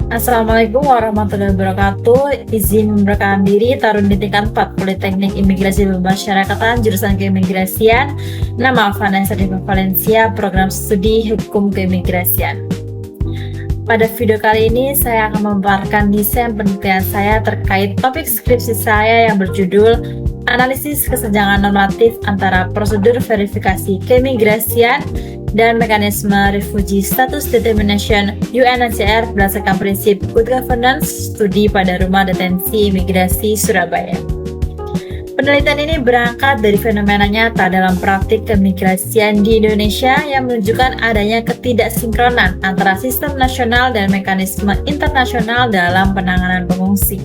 Assalamualaikum warahmatullahi wabarakatuh. Izin memperkenalkan diri, Tarun di tingkat 4 Politeknik Imigrasi Pemasyarakatan jurusan Keimigrasian. Nama Vanessa Diva Valencia, program studi Hukum Keimigrasian. Pada video kali ini saya akan memaparkan desain penelitian saya terkait topik skripsi saya yang berjudul Analisis Kesenjangan Normatif antara Prosedur Verifikasi Keimigrasian dan Mekanisme Refugee Status Determination UNHCR berdasarkan prinsip Good Governance studi pada Rumah Detensi Imigrasi Surabaya. Penelitian ini berangkat dari fenomena nyata dalam praktik keimigrasian di Indonesia yang menunjukkan adanya ketidaksinkronan antara sistem nasional dan mekanisme internasional dalam penanganan pengungsi.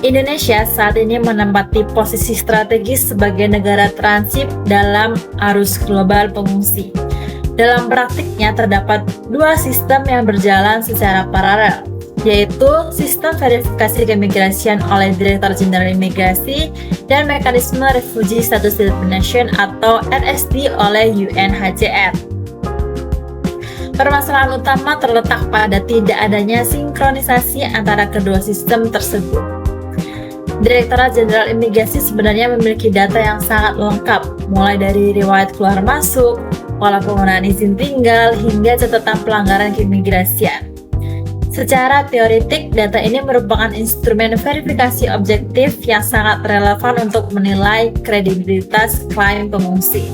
Indonesia saat ini menempati posisi strategis sebagai negara transit dalam arus global pengungsi. Dalam praktiknya terdapat dua sistem yang berjalan secara paralel, yaitu sistem verifikasi keimigrasian oleh Direktur Jenderal Imigrasi dan mekanisme Refugee Status Determination atau RSD oleh UNHCR. Permasalahan utama terletak pada tidak adanya sinkronisasi antara kedua sistem tersebut. Direktorat Jenderal Imigrasi sebenarnya memiliki data yang sangat lengkap, mulai dari riwayat keluar masuk, pola penggunaan izin tinggal, hingga catatan pelanggaran keimigrasian. Secara teoretik, data ini merupakan instrumen verifikasi objektif yang sangat relevan untuk menilai kredibilitas klaim pengungsi.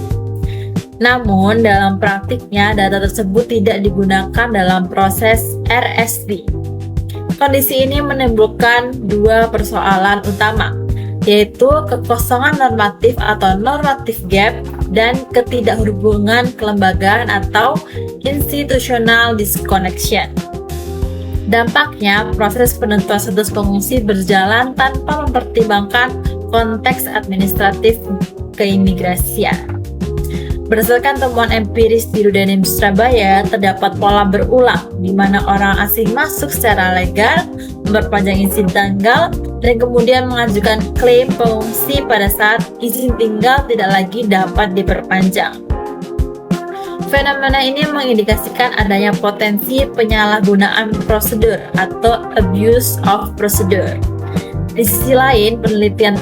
Namun, dalam praktiknya, data tersebut tidak digunakan dalam proses RSD. Kondisi ini menimbulkan dua persoalan utama, yaitu kekosongan normatif atau normative gap dan ketidakhubungan kelembagaan atau institutional disconnection. Dampaknya, proses penentuan status pengungsi berjalan tanpa mempertimbangkan konteks administratif keimigrasian. Berdasarkan temuan empiris di Rudenim Surabaya, terdapat pola berulang di mana orang asing masuk secara legal, memperpanjang izin tinggal, dan kemudian mengajukan klaim pengungsi pada saat izin tinggal tidak lagi dapat diperpanjang. Fenomena ini mengindikasikan adanya potensi penyalahgunaan prosedur atau abuse of procedure. Di sisi lain, penelitian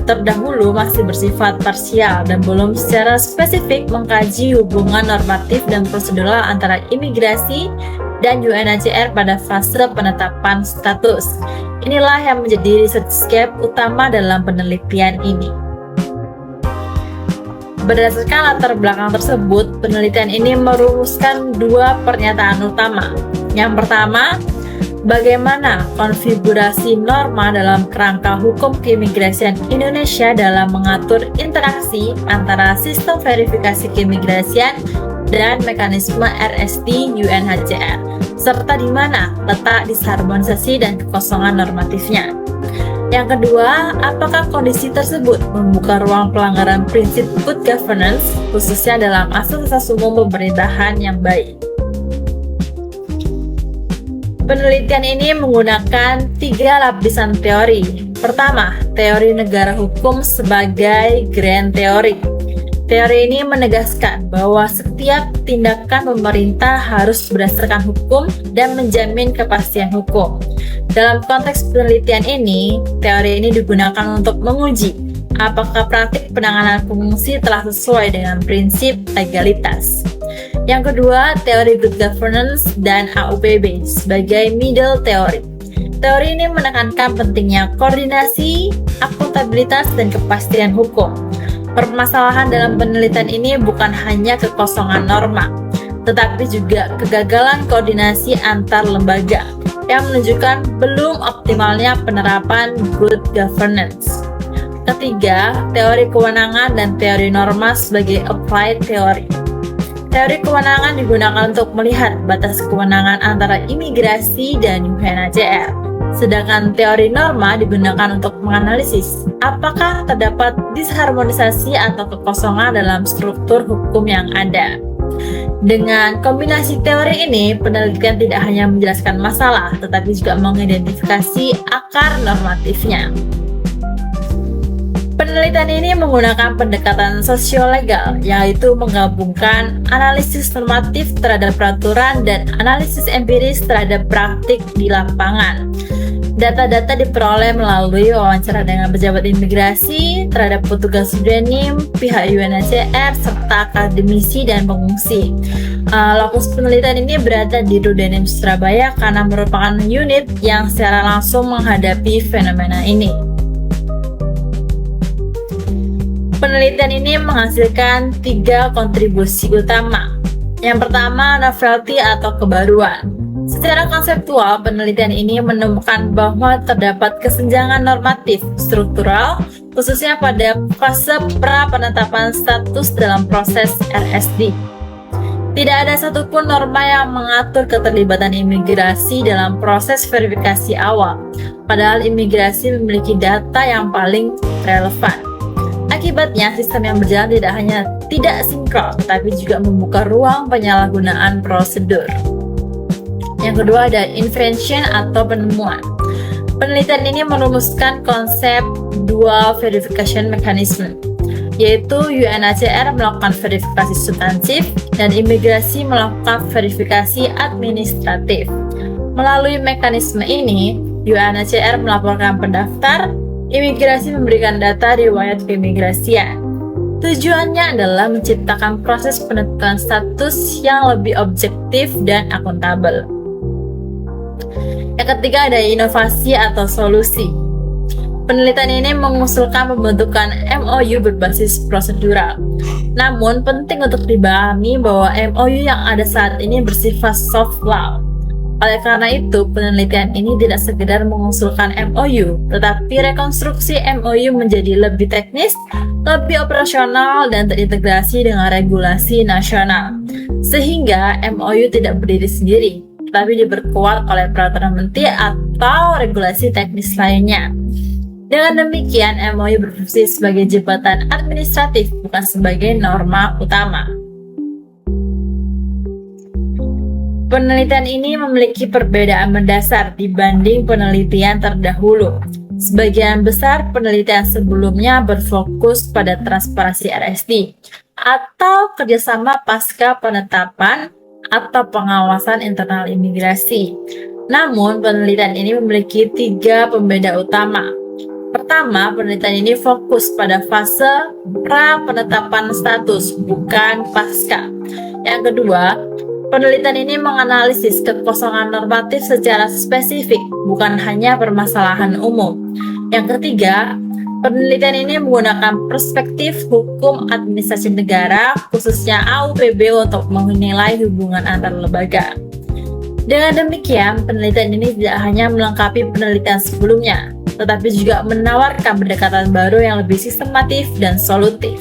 terdahulu masih bersifat parsial dan belum secara spesifik mengkaji hubungan normatif dan prosedural antara imigrasi dan UNHCR pada fase penetapan status. Inilah yang menjadi research gap utama dalam penelitian ini. Berdasarkan latar belakang tersebut, penelitian ini merumuskan dua pernyataan utama. Yang pertama, bagaimana konfigurasi norma dalam kerangka hukum keimigrasian Indonesia dalam mengatur interaksi antara sistem verifikasi keimigrasian dan mekanisme RSD UNHCR, serta di mana letak disharmonisasi dan kekosongan normatifnya. Yang kedua, apakah kondisi tersebut membuka ruang pelanggaran prinsip good governance, khususnya dalam asas-asas umum pemerintahan yang baik. Penelitian ini menggunakan 3 lapisan teori. Pertama, teori negara hukum sebagai grand teori. Teori ini menegaskan bahwa setiap tindakan pemerintah harus berdasarkan hukum dan menjamin kepastian hukum. Dalam konteks penelitian ini, teori ini digunakan untuk menguji apakah praktik penanganan pengungsi telah sesuai dengan prinsip legalitas. Yang kedua, teori good governance dan AUPB sebagai middle theory. Teori ini menekankan pentingnya koordinasi, akuntabilitas, dan kepastian hukum. Permasalahan dalam penelitian ini bukan hanya kekosongan norma, tetapi juga kegagalan koordinasi antar lembaga yang menunjukkan belum optimalnya penerapan good governance. Ketiga, teori kewenangan dan teori norma sebagai applied theory. Teori kewenangan digunakan untuk melihat batas kewenangan antara imigrasi dan UNHCR, sedangkan teori norma digunakan untuk menganalisis apakah terdapat disharmonisasi atau kekosongan dalam struktur hukum yang ada. Dengan kombinasi teori ini, penelitian tidak hanya menjelaskan masalah, tetapi juga mengidentifikasi akar normatifnya. Penelitian Penelitian ini menggunakan pendekatan sosiolegal, yaitu menggabungkan analisis normatif terhadap peraturan dan analisis empiris terhadap praktik di lapangan. Data-data diperoleh melalui wawancara dengan pejabat imigrasi, terhadap petugas Sudanim, pihak UNHCR, serta akademisi dan pengungsi. Lokus penelitian ini berada di Rudenim Surabaya karena merupakan unit yang secara langsung menghadapi fenomena ini. Penelitian ini menghasilkan 3 kontribusi utama. Yang pertama, novelty atau kebaruan. Secara konseptual, penelitian ini menemukan bahwa terdapat kesenjangan normatif struktural, khususnya pada fase pra-penetapan status dalam proses RSD. Tidak ada satupun norma yang mengatur keterlibatan imigrasi dalam proses verifikasi awal, padahal imigrasi memiliki data yang paling relevan. Akibatnya, sistem yang berjalan tidak hanya tidak sinkron, tetapi juga membuka ruang penyalahgunaan prosedur. Yang kedua ada invention atau penemuan. Penelitian ini merumuskan konsep dual verification mechanism, yaitu UNHCR melakukan verifikasi substansif dan imigrasi melakukan verifikasi administratif. Melalui mekanisme ini, UNHCR melaporkan pendaftar, imigrasi memberikan data riwayat keimigrasian. Tujuannya adalah menciptakan proses penentuan status yang lebih objektif dan akuntabel. Yang ketiga ada inovasi atau solusi. Penelitian ini mengusulkan pembentukan MOU berbasis prosedural. Namun penting untuk dipahami bahwa MOU yang ada saat ini bersifat soft law. Oleh karena itu, penelitian ini tidak sekedar mengusulkan MOU, tetapi rekonstruksi MOU menjadi lebih teknis, lebih operasional, dan terintegrasi dengan regulasi nasional. Sehingga MOU tidak berdiri sendiri, tetapi diperkuat oleh peraturan menteri atau regulasi teknis lainnya. Dengan demikian, MOU berfungsi sebagai jembatan administratif, bukan sebagai norma utama. Penelitian ini memiliki perbedaan mendasar dibanding penelitian terdahulu. Sebagian besar penelitian sebelumnya berfokus pada transparansi RSD atau kerjasama pasca penetapan atau pengawasan internal imigrasi. Namun, penelitian ini memiliki 3 pembeda utama. Pertama, penelitian ini fokus pada fase pra-penetapan status, bukan pasca. Yang kedua, penelitian ini menganalisis kekosongan normatif secara spesifik, bukan hanya permasalahan umum. Yang ketiga, penelitian ini menggunakan perspektif hukum administrasi negara, khususnya AUPB, untuk menilai hubungan antar lembaga. Dengan demikian, penelitian ini tidak hanya melengkapi penelitian sebelumnya, tetapi juga menawarkan pendekatan baru yang lebih sistematif dan solutif.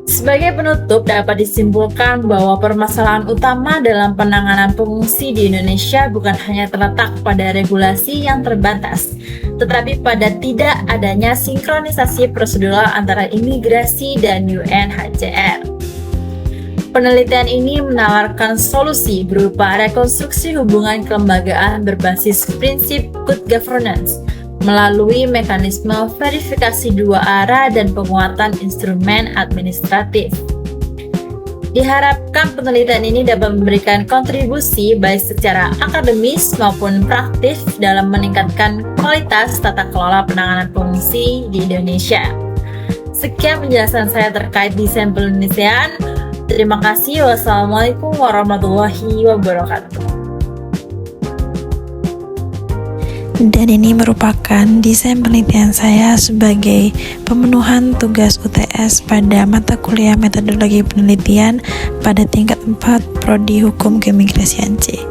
Sebagai penutup, dapat disimpulkan bahwa permasalahan utama dalam penanganan pengungsi di Indonesia bukan hanya terletak pada regulasi yang terbatas, tetapi pada tidak adanya sinkronisasi prosedural antara imigrasi dan UNHCR. Penelitian ini menawarkan solusi berupa rekonstruksi hubungan kelembagaan berbasis prinsip good governance melalui mekanisme verifikasi 2 arah dan penguatan instrumen administratif. Diharapkan penelitian ini dapat memberikan kontribusi baik secara akademis maupun praktis dalam meningkatkan kualitas tata kelola penanganan pengungsi di Indonesia. Sekian penjelasan saya terkait desain penelitian. Terima kasih. Wassalamualaikum warahmatullahi wabarakatuh. Dan ini merupakan desain penelitian saya sebagai pemenuhan tugas UTS pada mata kuliah metodologi penelitian pada tingkat 4 Prodi Hukum Keimigrasian C.